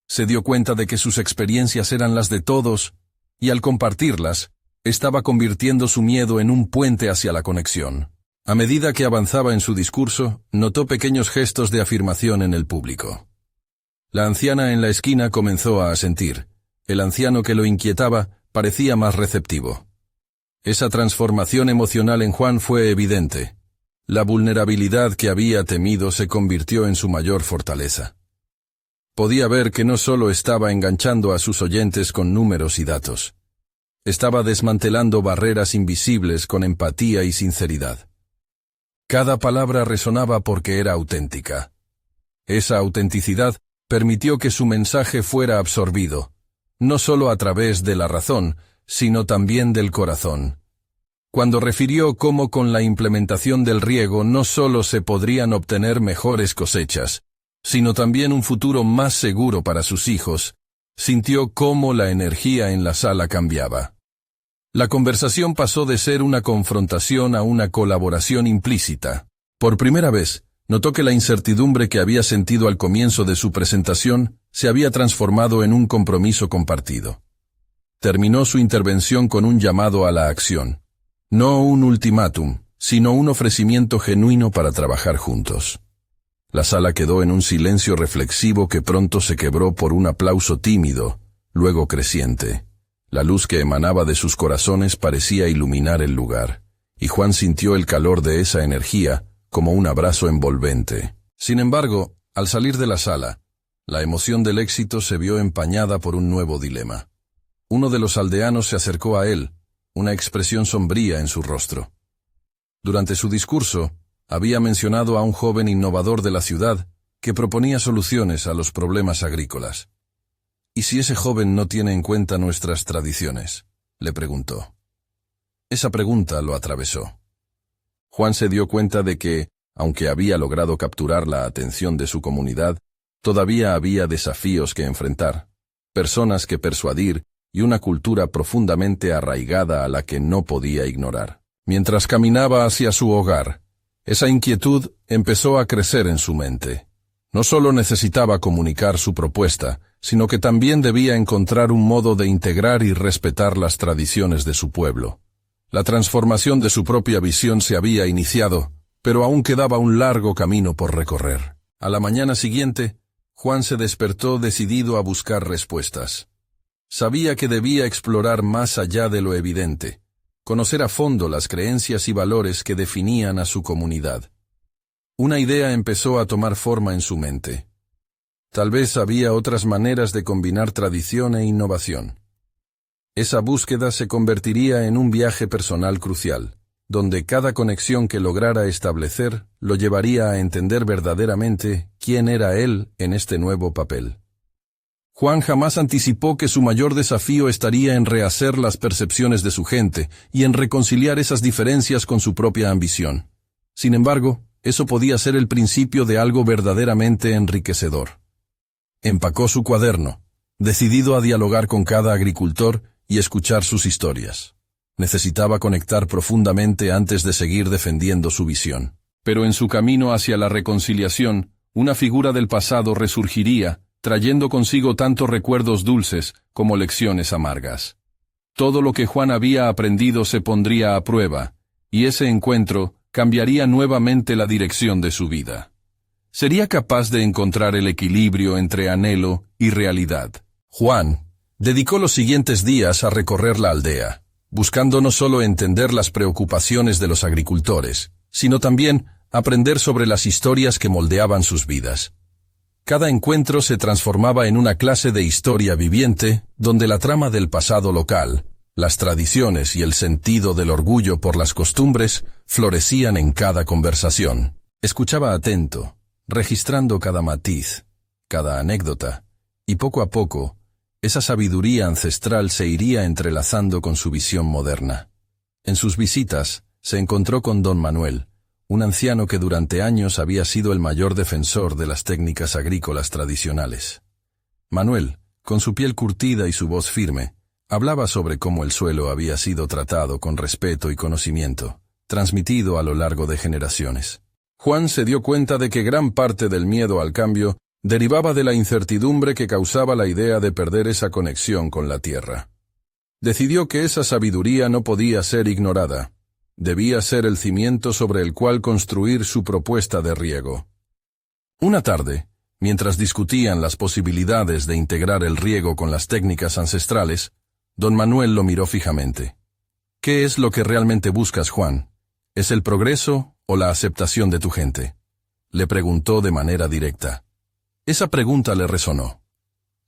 Se dio cuenta de que sus experiencias eran las de todos, y al compartirlas, estaba convirtiendo su miedo en un puente hacia la conexión. A medida que avanzaba en su discurso, notó pequeños gestos de afirmación en el público. La anciana en la esquina comenzó a asentir. El anciano que lo inquietaba parecía más receptivo. Esa transformación emocional en Juan fue evidente. La vulnerabilidad que había temido se convirtió en su mayor fortaleza. Podía ver que no solo estaba enganchando a sus oyentes con números y datos. Estaba desmantelando barreras invisibles con empatía y sinceridad. Cada palabra resonaba porque era auténtica. Esa autenticidad permitió que su mensaje fuera absorbido, no solo a través de la razón, sino también del corazón. Cuando refirió cómo con la implementación del riego no solo se podrían obtener mejores cosechas, sino también un futuro más seguro para sus hijos, sintió cómo la energía en la sala cambiaba. La conversación pasó de ser una confrontación a una colaboración implícita. Por primera vez, notó que la incertidumbre que había sentido al comienzo de su presentación se había transformado en un compromiso compartido. Terminó su intervención con un llamado a la acción. No un ultimátum, sino un ofrecimiento genuino para trabajar juntos. La sala quedó en un silencio reflexivo que pronto se quebró por un aplauso tímido, luego creciente. La luz que emanaba de sus corazones parecía iluminar el lugar, y Juan sintió el calor de esa energía como un abrazo envolvente. Sin embargo, al salir de la sala, la emoción del éxito se vio empañada por un nuevo dilema. Uno de los aldeanos se acercó a él, una expresión sombría en su rostro. Durante su discurso, había mencionado a un joven innovador de la ciudad que proponía soluciones a los problemas agrícolas. ¿Y si ese joven no tiene en cuenta nuestras tradiciones?, le preguntó. Esa pregunta lo atravesó. Juan se dio cuenta de que, aunque había logrado capturar la atención de su comunidad, todavía había desafíos que enfrentar, personas que persuadir y una cultura profundamente arraigada a la que no podía ignorar. Mientras caminaba hacia su hogar, esa inquietud empezó a crecer en su mente. No solo necesitaba comunicar su propuesta, sino que también debía encontrar un modo de integrar y respetar las tradiciones de su pueblo. La transformación de su propia visión se había iniciado, pero aún quedaba un largo camino por recorrer. A la mañana siguiente, Juan se despertó decidido a buscar respuestas. Sabía que debía explorar más allá de lo evidente, conocer a fondo las creencias y valores que definían a su comunidad. Una idea empezó a tomar forma en su mente. Tal vez había otras maneras de combinar tradición e innovación. Esa búsqueda se convertiría en un viaje personal crucial, donde cada conexión que lograra establecer lo llevaría a entender verdaderamente quién era él en este nuevo papel. Juan jamás anticipó que su mayor desafío estaría en rehacer las percepciones de su gente y en reconciliar esas diferencias con su propia ambición. Sin embargo, eso podía ser el principio de algo verdaderamente enriquecedor. Empacó su cuaderno, decidido a dialogar con cada agricultor y escuchar sus historias. Necesitaba conectar profundamente antes de seguir defendiendo su visión. Pero en su camino hacia la reconciliación, una figura del pasado resurgiría, trayendo consigo tanto recuerdos dulces como lecciones amargas. Todo lo que Juan había aprendido se pondría a prueba, y ese encuentro cambiaría nuevamente la dirección de su vida. Sería capaz de encontrar el equilibrio entre anhelo y realidad. Juan dedicó los siguientes días a recorrer la aldea, buscando no solo entender las preocupaciones de los agricultores, sino también aprender sobre las historias que moldeaban sus vidas. Cada encuentro se transformaba en una clase de historia viviente, donde la trama del pasado local, las tradiciones y el sentido del orgullo por las costumbres florecían en cada conversación. Escuchaba atento, registrando cada matiz, cada anécdota, y poco a poco, esa sabiduría ancestral se iría entrelazando con su visión moderna. En sus visitas, se encontró con don Manuel, un anciano que durante años había sido el mayor defensor de las técnicas agrícolas tradicionales. Manuel, con su piel curtida y su voz firme, hablaba sobre cómo el suelo había sido tratado con respeto y conocimiento, transmitido a lo largo de generaciones. Juan se dio cuenta de que gran parte del miedo al cambio derivaba de la incertidumbre que causaba la idea de perder esa conexión con la tierra. Decidió que esa sabiduría no podía ser ignorada. Debía ser el cimiento sobre el cual construir su propuesta de riego. Una tarde, mientras discutían las posibilidades de integrar el riego con las técnicas ancestrales, don Manuel lo miró fijamente. ¿Qué es lo que realmente buscas, Juan? ¿Es el progreso o la aceptación de tu gente?, le preguntó de manera directa. Esa pregunta le resonó.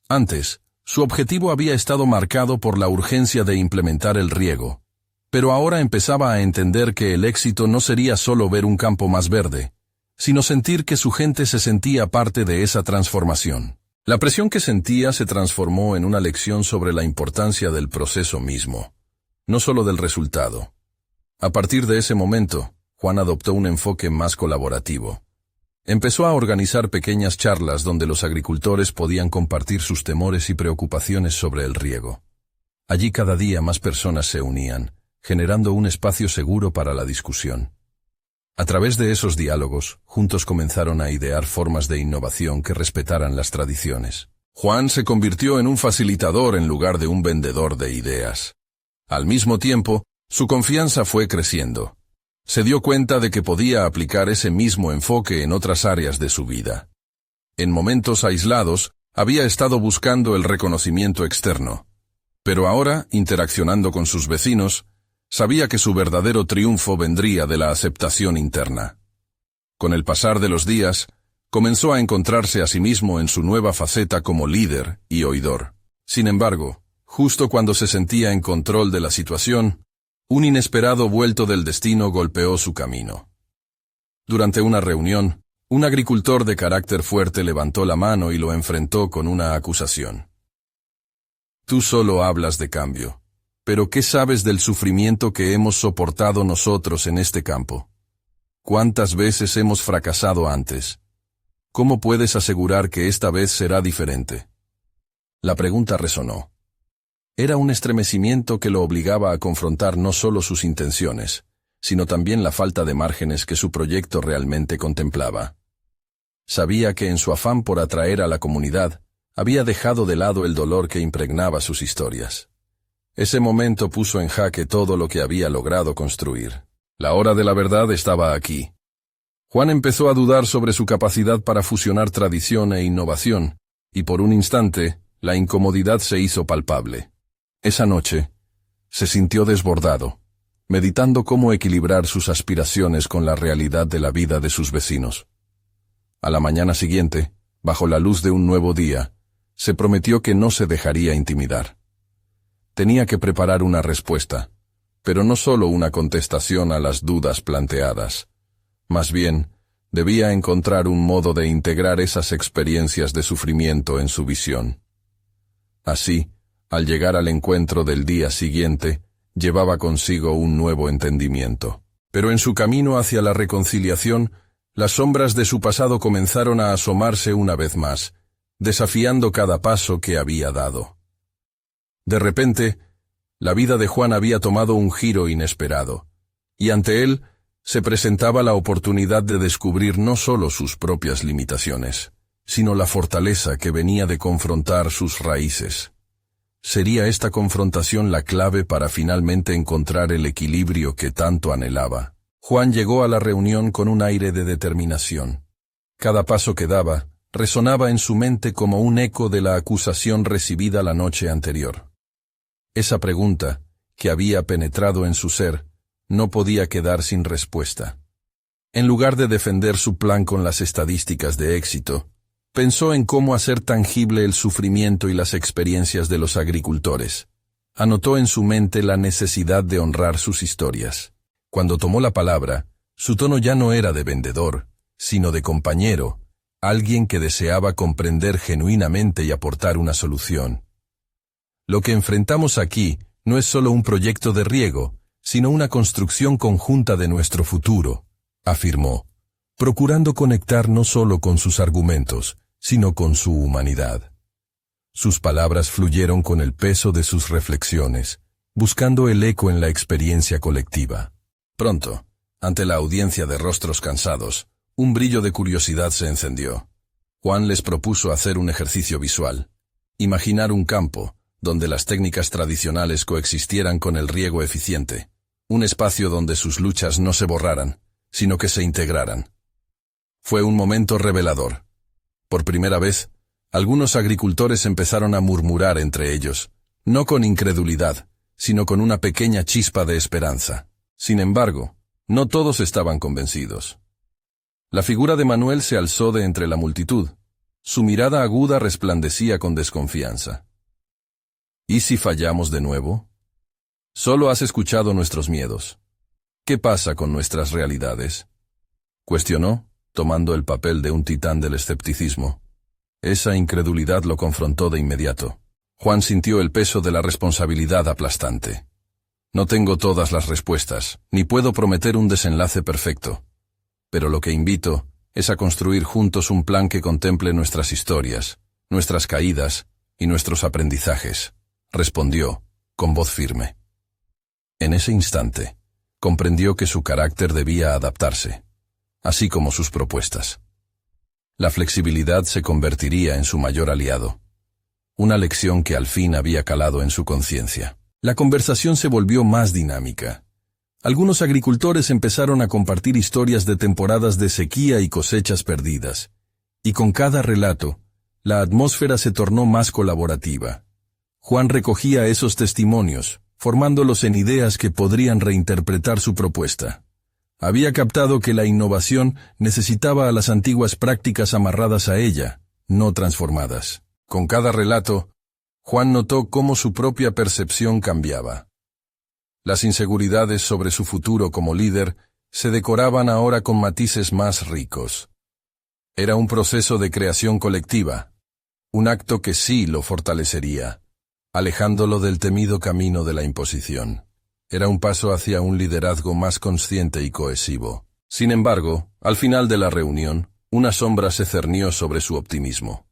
Antes, su objetivo había estado marcado por la urgencia de implementar el riego, pero ahora empezaba a entender que el éxito no sería solo ver un campo más verde, sino sentir que su gente se sentía parte de esa transformación. La presión que sentía se transformó en una lección sobre la importancia del proceso mismo, no solo del resultado. A partir de ese momento, Juan adoptó un enfoque más colaborativo. Empezó a organizar pequeñas charlas donde los agricultores podían compartir sus temores y preocupaciones sobre el riego. Allí cada día más personas se unían, generando un espacio seguro para la discusión. A través de esos diálogos, juntos comenzaron a idear formas de innovación que respetaran las tradiciones. Juan se convirtió en un facilitador en lugar de un vendedor de ideas. Al mismo tiempo, su confianza fue creciendo. Se dio cuenta de que podía aplicar ese mismo enfoque en otras áreas de su vida. En momentos aislados, había estado buscando el reconocimiento externo, pero ahora, interaccionando con sus vecinos, sabía que su verdadero triunfo vendría de la aceptación interna. Con el pasar de los días, comenzó a encontrarse a sí mismo en su nueva faceta como líder y oidor. Sin embargo, justo cuando se sentía en control de la situación, un inesperado vuelto del destino golpeó su camino. Durante una reunión, un agricultor de carácter fuerte levantó la mano y lo enfrentó con una acusación. Tú solo hablas de cambio, pero ¿qué sabes del sufrimiento que hemos soportado nosotros en este campo? ¿Cuántas veces hemos fracasado antes? ¿Cómo puedes asegurar que esta vez será diferente? La pregunta resonó. Era un estremecimiento que lo obligaba a confrontar no solo sus intenciones, sino también la falta de márgenes que su proyecto realmente contemplaba. Sabía que en su afán por atraer a la comunidad, había dejado de lado el dolor que impregnaba sus historias. Ese momento puso en jaque todo lo que había logrado construir. La hora de la verdad estaba aquí. Juan empezó a dudar sobre su capacidad para fusionar tradición e innovación, y por un instante, la incomodidad se hizo palpable. Esa noche, se sintió desbordado, meditando cómo equilibrar sus aspiraciones con la realidad de la vida de sus vecinos. A la mañana siguiente, bajo la luz de un nuevo día, se prometió que no se dejaría intimidar. Tenía que preparar una respuesta, pero no solo una contestación a las dudas planteadas. Más bien, debía encontrar un modo de integrar esas experiencias de sufrimiento en su visión. Así, al llegar al encuentro del día siguiente, llevaba consigo un nuevo entendimiento. Pero en su camino hacia la reconciliación, las sombras de su pasado comenzaron a asomarse una vez más, desafiando cada paso que había dado. De repente, la vida de Juan había tomado un giro inesperado, y ante él se presentaba la oportunidad de descubrir no solo sus propias limitaciones, sino la fortaleza que venía de confrontar sus raíces. ¿Sería esta confrontación la clave para finalmente encontrar el equilibrio que tanto anhelaba? Juan llegó a la reunión con un aire de determinación. Cada paso que daba resonaba en su mente como un eco de la acusación recibida la noche anterior. Esa pregunta, que había penetrado en su ser, no podía quedar sin respuesta. En lugar de defender su plan con las estadísticas de éxito, pensó en cómo hacer tangible el sufrimiento y las experiencias de los agricultores. Anotó en su mente la necesidad de honrar sus historias. Cuando tomó la palabra, su tono ya no era de vendedor, sino de compañero, alguien que deseaba comprender genuinamente y aportar una solución. Lo que enfrentamos aquí no es solo un proyecto de riego, sino una construcción conjunta de nuestro futuro, afirmó, procurando conectar no solo con sus argumentos, sino con su humanidad. Sus palabras fluyeron con el peso de sus reflexiones, buscando el eco en la experiencia colectiva. Pronto, ante la audiencia de rostros cansados, un brillo de curiosidad se encendió. Juan les propuso hacer un ejercicio visual. Imaginar un campo, donde las técnicas tradicionales coexistieran con el riego eficiente, un espacio donde sus luchas no se borraran, sino que se integraran. Fue un momento revelador. Por primera vez, algunos agricultores empezaron a murmurar entre ellos, no con incredulidad, sino con una pequeña chispa de esperanza. Sin embargo, no todos estaban convencidos. La figura de Manuel se alzó de entre la multitud. Su mirada aguda resplandecía con desconfianza. ¿Y si fallamos de nuevo? Solo has escuchado nuestros miedos. ¿Qué pasa con nuestras realidades? Cuestionó, tomando el papel de un titán del escepticismo. Esa incredulidad lo confrontó de inmediato. Juan sintió el peso de la responsabilidad aplastante. No tengo todas las respuestas, ni puedo prometer un desenlace perfecto. Pero lo que invito es a construir juntos un plan que contemple nuestras historias, nuestras caídas y nuestros aprendizajes, respondió, con voz firme. En ese instante, comprendió que su carácter debía adaptarse, así como sus propuestas. La flexibilidad se convertiría en su mayor aliado, una lección que al fin había calado en su conciencia. La conversación se volvió más dinámica. Algunos agricultores empezaron a compartir historias de temporadas de sequía y cosechas perdidas, y con cada relato, la atmósfera se tornó más colaborativa. Juan recogía esos testimonios, formándolos en ideas que podrían reinterpretar su propuesta. Había captado que la innovación necesitaba a las antiguas prácticas amarradas a ella, no transformadas. Con cada relato, Juan notó cómo su propia percepción cambiaba. Las inseguridades sobre su futuro como líder se decoraban ahora con matices más ricos. Era un proceso de creación colectiva, un acto que sí lo fortalecería, alejándolo del temido camino de la imposición. Era un paso hacia un liderazgo más consciente y cohesivo. Sin embargo, al final de la reunión, una sombra se cernió sobre su optimismo.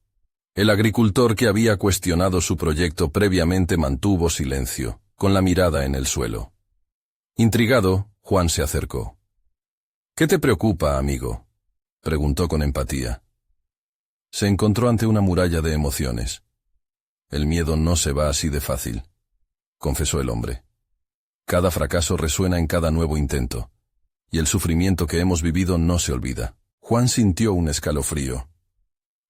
El agricultor que había cuestionado su proyecto previamente mantuvo silencio, con la mirada en el suelo. Intrigado, Juan se acercó. «¿Qué te preocupa, amigo?», preguntó con empatía. Se encontró ante una muralla de emociones. «El miedo no se va así de fácil», confesó el hombre. «Cada fracaso resuena en cada nuevo intento, y el sufrimiento que hemos vivido no se olvida». Juan sintió un escalofrío.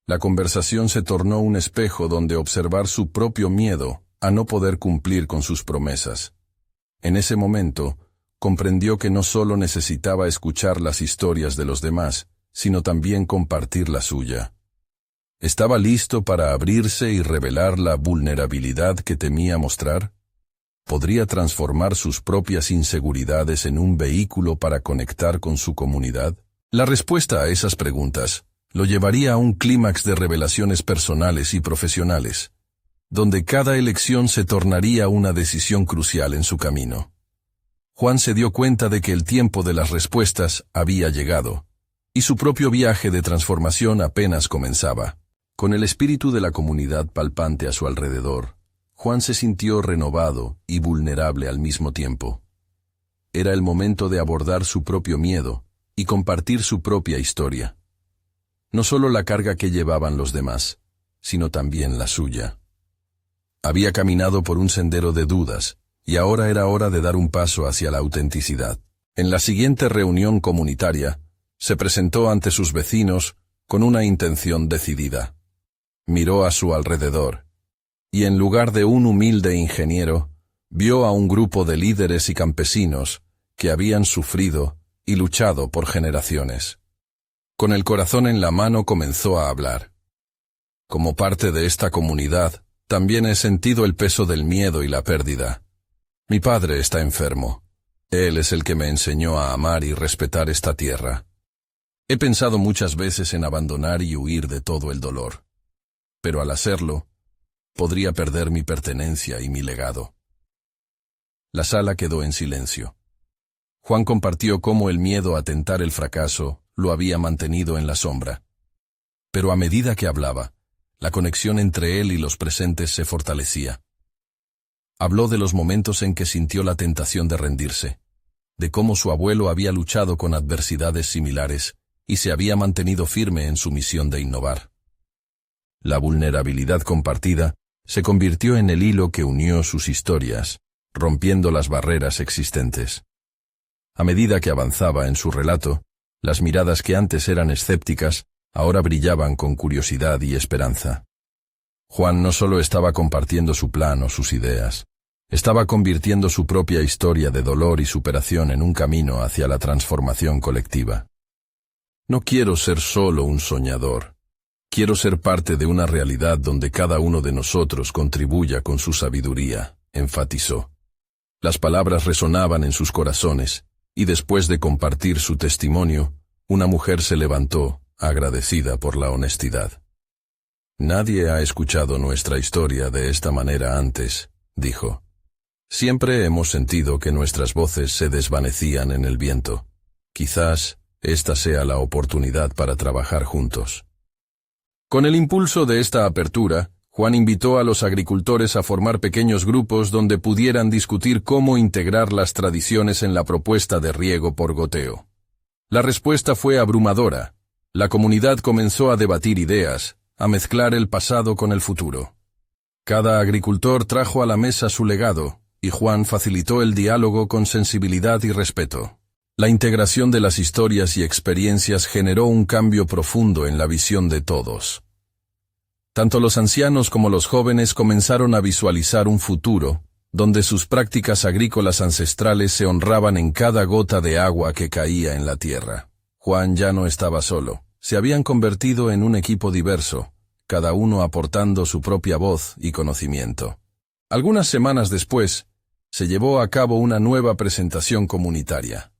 La conversación se tornó un espejo donde observar su propio miedo a no poder cumplir con sus promesas. En ese momento, comprendió que no solo necesitaba escuchar las historias de los demás, sino también compartir la suya. ¿Estaba listo para abrirse y revelar la vulnerabilidad que temía mostrar? ¿Podría transformar sus propias inseguridades en un vehículo para conectar con su comunidad? La respuesta a esas preguntas lo llevaría a un clímax de revelaciones personales y profesionales, donde cada elección se tornaría una decisión crucial en su camino. Juan se dio cuenta de que el tiempo de las respuestas había llegado, y su propio viaje de transformación apenas comenzaba. Con el espíritu de la comunidad palpante a su alrededor, Juan se sintió renovado y vulnerable al mismo tiempo. Era el momento de abordar su propio miedo y compartir su propia historia. No solo la carga que llevaban los demás, sino también la suya. Había caminado por un sendero de dudas, y ahora era hora de dar un paso hacia la autenticidad. En la siguiente reunión comunitaria, se presentó ante sus vecinos con una intención decidida. Miró a su alrededor, y en lugar de un humilde ingeniero, vio a un grupo de líderes y campesinos que habían sufrido y luchado por generaciones. Con el corazón en la mano comenzó a hablar. Como parte de esta comunidad, también he sentido el peso del miedo y la pérdida. Mi padre está enfermo. Él es el que me enseñó a amar y respetar esta tierra. He pensado muchas veces en abandonar y huir de todo el dolor. Pero al hacerlo, podría perder mi pertenencia y mi legado. La sala quedó en silencio. Juan compartió cómo el miedo a tentar el fracaso lo había mantenido en la sombra. Pero a medida que hablaba, la conexión entre él y los presentes se fortalecía. Habló de los momentos en que sintió la tentación de rendirse, de cómo su abuelo había luchado con adversidades similares y se había mantenido firme en su misión de innovar. La vulnerabilidad compartida se convirtió en el hilo que unió sus historias, rompiendo las barreras existentes. A medida que avanzaba en su relato, las miradas que antes eran escépticas ahora brillaban con curiosidad y esperanza. Juan no solo estaba compartiendo su plan o sus ideas, estaba convirtiendo su propia historia de dolor y superación en un camino hacia la transformación colectiva. No quiero ser solo un soñador. Quiero ser parte de una realidad donde cada uno de nosotros contribuya con su sabiduría, enfatizó. Las palabras resonaban en sus corazones, y después de compartir su testimonio, una mujer se levantó, agradecida por la honestidad. Nadie ha escuchado nuestra historia de esta manera antes, dijo. Siempre hemos sentido que nuestras voces se desvanecían en el viento. Quizás esta sea la oportunidad para trabajar juntos. Con el impulso de esta apertura, Juan invitó a los agricultores a formar pequeños grupos donde pudieran discutir cómo integrar las tradiciones en la propuesta de riego por goteo. La respuesta fue abrumadora. La comunidad comenzó a debatir ideas, a mezclar el pasado con el futuro. Cada agricultor trajo a la mesa su legado, y Juan facilitó el diálogo con sensibilidad y respeto. La integración de las historias y experiencias generó un cambio profundo en la visión de todos. Tanto los ancianos como los jóvenes comenzaron a visualizar un futuro, donde sus prácticas agrícolas ancestrales se honraban en cada gota de agua que caía en la tierra. Juan ya no estaba solo. Se habían convertido en un equipo diverso, cada uno aportando su propia voz y conocimiento. Algunas semanas después, se llevó a cabo una nueva presentación comunitaria.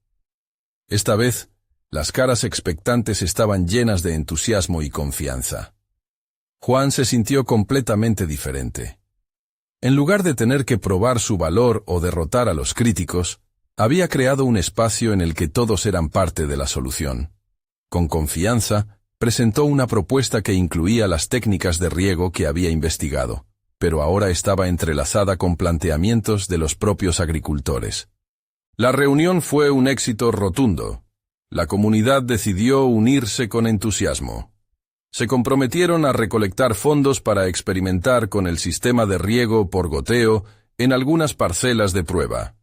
Esta vez, las caras expectantes estaban llenas de entusiasmo y confianza. Juan se sintió completamente diferente. En lugar de tener que probar su valor o derrotar a los críticos, había creado un espacio en el que todos eran parte de la solución. Con confianza, presentó una propuesta que incluía las técnicas de riego que había investigado, pero ahora estaba entrelazada con planteamientos de los propios agricultores. La reunión fue un éxito rotundo. La comunidad decidió unirse con entusiasmo. Se comprometieron a recolectar fondos para experimentar con el sistema de riego por goteo en algunas parcelas de prueba.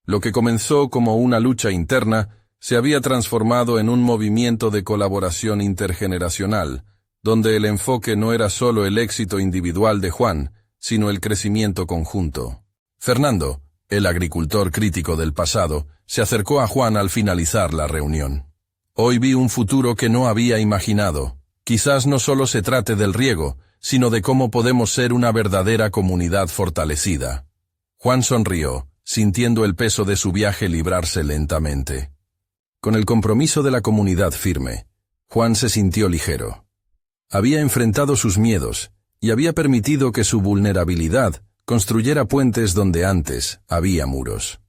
Lo que comenzó como una lucha interna se había transformado en un movimiento de colaboración intergeneracional, donde el enfoque no era solo el éxito individual de Juan, sino el crecimiento conjunto. Fernando, el agricultor crítico del pasado, se acercó a Juan al finalizar la reunión. Hoy vi un futuro que no había imaginado. Quizás no solo se trate del riego, sino de cómo podemos ser una verdadera comunidad fortalecida. Juan sonrió, sintiendo el peso de su viaje librarse lentamente. Con el compromiso de la comunidad firme, Juan se sintió ligero. Había enfrentado sus miedos y había permitido que su vulnerabilidad construyera puentes donde antes había muros.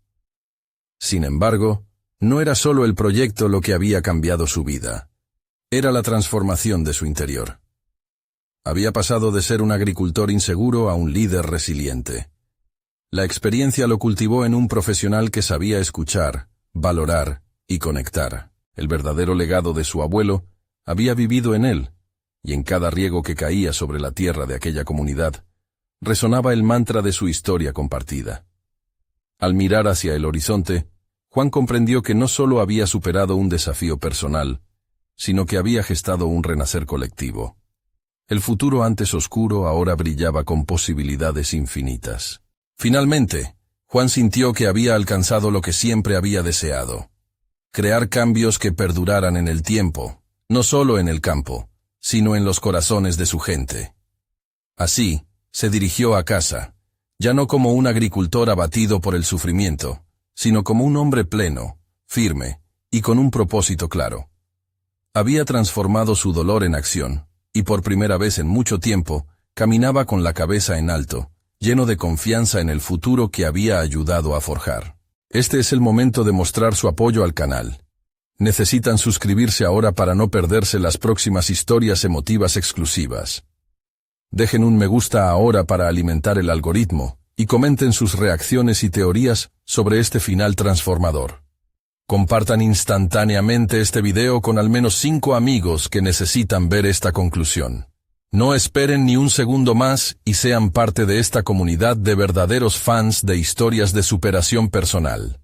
Sin embargo, no era solo el proyecto lo que había cambiado su vida. Era la transformación de su interior. Había pasado de ser un agricultor inseguro a un líder resiliente. La experiencia lo cultivó en un profesional que sabía escuchar, valorar y conectar. El verdadero legado de su abuelo había vivido en él, y en cada riego que caía sobre la tierra de aquella comunidad, resonaba el mantra de su historia compartida. Al mirar hacia el horizonte, Juan comprendió que no solo había superado un desafío personal, sino que había gestado un renacer colectivo. El futuro antes oscuro ahora brillaba con posibilidades infinitas. Finalmente, Juan sintió que había alcanzado lo que siempre había deseado: crear cambios que perduraran en el tiempo, no solo en el campo, sino en los corazones de su gente. Así, se dirigió a casa, ya no como un agricultor abatido por el sufrimiento, sino como un hombre pleno, firme y con un propósito claro. Había transformado su dolor en acción, y por primera vez en mucho tiempo, caminaba con la cabeza en alto, lleno de confianza en el futuro que había ayudado a forjar. Este es el momento de mostrar su apoyo al canal. Necesitan suscribirse ahora para no perderse las próximas historias emotivas exclusivas. Dejen un me gusta ahora para alimentar el algoritmo, y comenten sus reacciones y teorías sobre este final transformador. Compartan instantáneamente este video con al menos 5 amigos que necesitan ver esta conclusión. No esperen ni un segundo más y sean parte de esta comunidad de verdaderos fans de historias de superación personal.